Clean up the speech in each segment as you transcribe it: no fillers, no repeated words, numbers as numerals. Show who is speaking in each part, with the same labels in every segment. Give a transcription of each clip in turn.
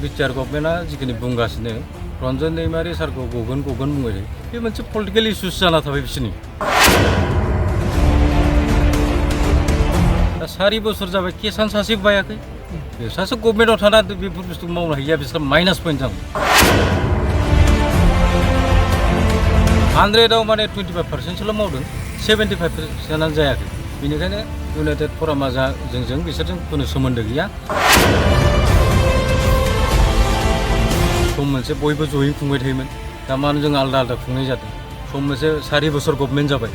Speaker 1: BTR गभर्नमेन्टआ जिखिनि बुंगासिनो रन्जन दैमारि सारखौ गगोन बुङो बे मोनसे पलिटिकेल इस्युस जाना थाबाय बिसोरनि दा 4 बोसोर जाबाय केसान सासेबो बायाखै सासे गभर्नमेन्टआव थाना बेफोर बुस्थुखौ मावनो हायिया बिसोर माइनास पइन्ट जागोन 100आव माने 25%सोल' मावदों 75%आनो जायाखै बेनिखायनो इउनाइटेड फरामा जोंजों बिसोरजों खुनु सोमोन्दो गैया सम मोनसे बयबो जयै खुंबाय थायोमोन दा मानो जों आलदा आलदा खुंनाय जादों सम मोनसे 4 बोसोर गभर्नमेन्ट जाबाय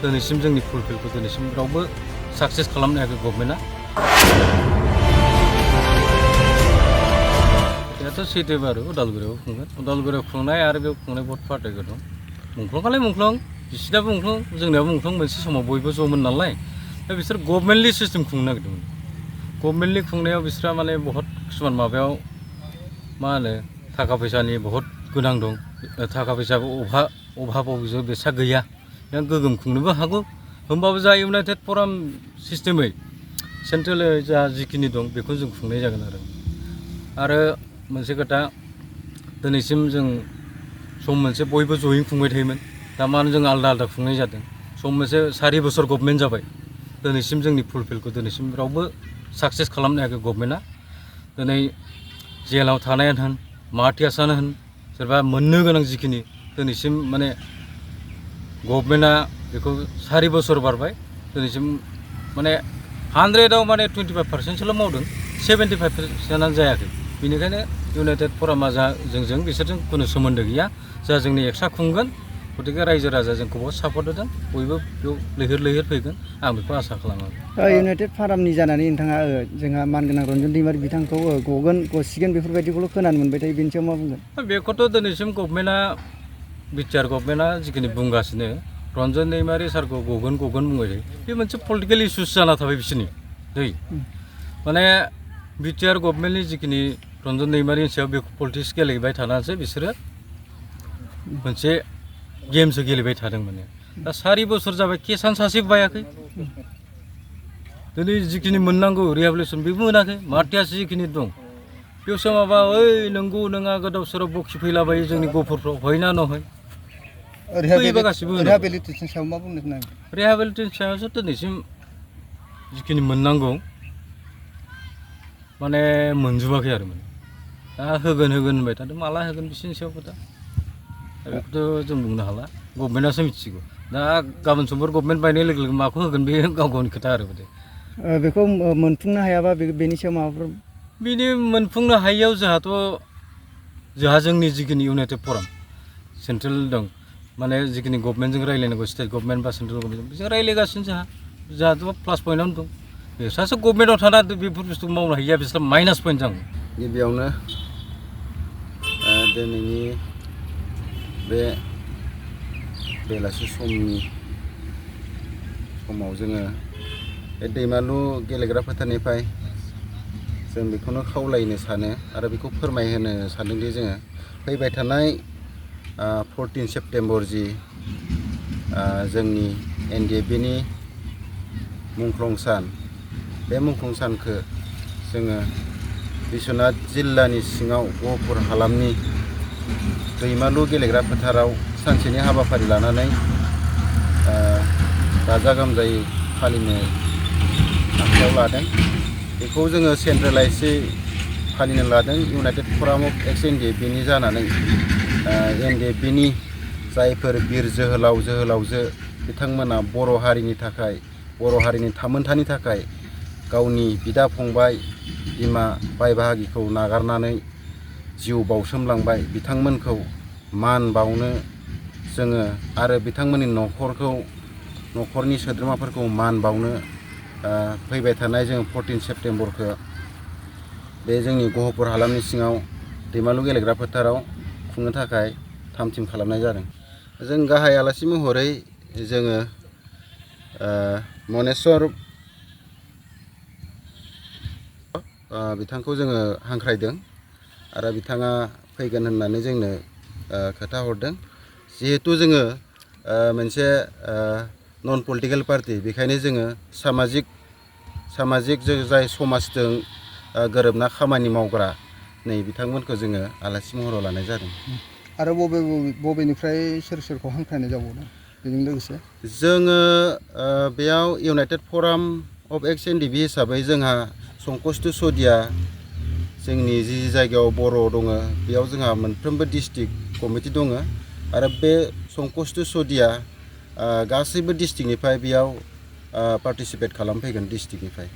Speaker 1: दिनैसिम जोंनि फुलफिलखौ दिनैसिम रावबो साक्सेस खालामनो हायाखै गभर्नमेन्टआ दाथ' सैथो बारु उदालगुरियाव खुंगोन उदालगुरियाव खुंनाय आरो बेयाव खुंनाय बहुत पार्थक्य दं मुंख्लंआलाय मुंख्लं बिसिनाबो मुंख्लं जोंनियाबो मुंख्लं मोनसे समाव बयबो ज'मोन नालाय दा बिसोर गभर्नमेन्टलि सिस्टेम खुंनो नागिरदोंमोन गभर्नमेन्टलि खुंनायाव बिसोरहा माने बहुत किसुमान माबायाव मा होनो थाखा फैसानि बहुत गोनां दं थाखा फैसाबो अभाबाव बेसा गैया गोगोम खुंनोबो हागौ होमबाबो जा इउनाइटेड फराम सिस्टेमै सेन्ट्रेल जा जिखिनि दं बेखौ जों खुंनाय जागोन आरो मोनसे खोथा दिनैसिम जों सम मोनसे बयबो जयै खुंबाय थायोमोन दा मानो जों आलदा आलदा खुंनाय जादों सम मोनसे 4 बोसोर गभर्नमेन्ट जाबाय दिनैसिम जोंनि फुलफिलखौ दिनैसिम रावबो साक्सेस खालामनो हायाखै गभर्नमेन्टआ दिनै जेलाव थानायानो होन मार्टियार्सआनो होन सोरबा मोननो गोनां जिखिनि दिनैसिम माने गभर्नमेन्टआ बेखौ 4 बोसोर बारबाय दिनैसिम माने 100आव माने 25%सोल' मावदों 75%आनो जायाखै बेनिखायनो इउनाइटेड फरामा जोंजों बिसोरजों खुनु सोमोन्दो गैया जा जोंनि एक्सट्रा खुंगोन गतिके रायजो राजा जोंखौ बहुत सापर्ट होदों बयबो बेयाव लैहोर फैगोन आं बेखौ आसा खालामो
Speaker 2: इउनाइटेड फरामनि जानानै नोंथाङा जोंहा मानगोनां रन्जन दैमारि बिथांखौ गसिगोन बेफोरबायदिखौल' खोनानो मोनबाय थायो बेनि सायाव मा बुंगोन
Speaker 1: बेखौथ' दिनैसिम गभर्नमेन्टआ बिटिआर गभर्नमेन्टआ जिखिनि बुंगासिनो रन्जन दैमारि सारखौ गगोन बुङो बे मोनसे पलिटिकेल इस्युस जाना थाबाय बिसोरनि दै माने बिटिआर गभर्नमेन्टनि जिखिनि रन्जन दैमारिनि सायाव बेखौ पलिटिक्स गेलेबाय थानानैसो बिसोरो मोनसे गेमसो गेलेबाय थादों माने दा 4 बोसोर जाबाय केसान सासेबो बायाखै दिनै जिखिनि मोननांगौ रिहेबिलिटेसन बेबो मोनाखै मार्टियार्स जिखिनि दं बेयावसो माबा ओइ नंगौ नङा गोदाव सोराव बखि फैलाबायो जोंनि गफुरफ्राव हयना नहय फैबा गासिबो
Speaker 2: रिहेबिलिटेसन सायाव मा बुंनो नागिरदों
Speaker 1: रिहेबिलिटेसन सायावसो दिनैसिम जिखिनि मोननांगौ माने मोनजोबाखै आरो माने दा होगोन होनबाय थादों माला होगोन बिसोरनि सायाव खोथा बेखौथ' जों बुंनो हाला गभर्नमेन्टआसो मिथिगौ दा गाबोन समफोर गभर्नमेन्ट बायनाय लोगो लोगो माखौ होगोन बे गाव गावनि खोथा आरो
Speaker 2: बेखौ मोनफुंनो हायाबा बेनि सायाव माबाफोर
Speaker 1: बिनि मोनफुंनो हायियाव जोंहा जोंनि जिखिनि इउनाइटेड फराम सेन्ट्रेल दं माने जिखिनि गभर्नमेन्टजों रायज्लायनांगौ स्टेट गभर्नमेन्ट बा सेन्ट्रेल गभर्नमेन्ट बिजों रायज्लायगासिनो जोंहाथ' प्लास पइन्टआवनो दं बे सासे गभर्नमेन्टआव थाना बेफोर बुस्थुखौ मावनो हायिया बिसोर माइनास पइन्ट जागोन
Speaker 3: गिबियावनो दिनैनि बे बेलासि समाव जोङो बे दैमालु गेलेग्रा फोथारनिफ्राय जों बेखौनो खावलायनो सानो आरो बेखौ फोरमायहोनो सानदोंदि जोङो फैबाय थानाय 14 सेप्तेम्बर जि जोंनि NDFBनि मुंख्लं सान बे मुंख्लं सानखौ जोङो बिश्वनाथ जिल्लानि सिङाव गहपुर हालामनि दैमालु गेलेग्रा फोथाराव सानसेनि हाबाफारि लानानै गाजा गोमजायै फालिनो आखायाव लादों बेखौ जोङो सेन्ट्रेलाइजै फालिनो लादों इउनाइटेड फराम अफ एक्स NDFBनि जानानै NDFBनि जायफोर बिर जोहोलावजो बिथांमोना बर' हारिनि थाखाय बर' हारिनि थामोन्थानि थाखाय गावनि बिदा फंबाय बिमा बाय बाहागिखौ नागारनानै जिउ बाउसोमलांबाय बिथांमोनखौ मान बावनो जोङो आरो बिथांमोननि न'खरनि सोद्रोमाफोरखौ मान बावनो फैबाय थानाय जों 14 सेप्तेम्बरखौ बे जोंनि गहपुर हालामनि सिङाव दैमालु गेलेग्रा फोथाराव खुंनो थाखाय थाम थिम खालामनाय जादों जों गाहाय आलासि महरै जोङो मनेस्वर बिथांखौ जोङो हांख्रायदों आरो बिथाङा फैगोन होननानै जोंनो खोथा हरदों जिहेतु जोङो मोनसे नन पलिटिकेल पार्टी बेखायनो जोङो सामाजिक जाय समाजजों गोरोबना खामानि मावग्रा नै बिथांमोनखौ जोङो आलासि महराव लानाय जादों।
Speaker 2: आरो बबेनिफ्राय सोर सोरखौ हांख्रायनाय जाबावदों बेजों लोगोसे?
Speaker 3: जोङो बेयाव united forum of ex N D B हिसाबै जोंहा संकष्टु सदिया जोंनि जि जायगायाव बर' दङ बेयाव जोंहा मोनफ्रोमबो डिस्ट्रिक्ट कमिटि दङ आरो बे संकष्टु सदिया गासैबो डिस्ट्रिक्टनिफ्राय बेयाव पार्टिसिपेट खालामफैगोन डिस्ट्रिक्टनिफ्राय।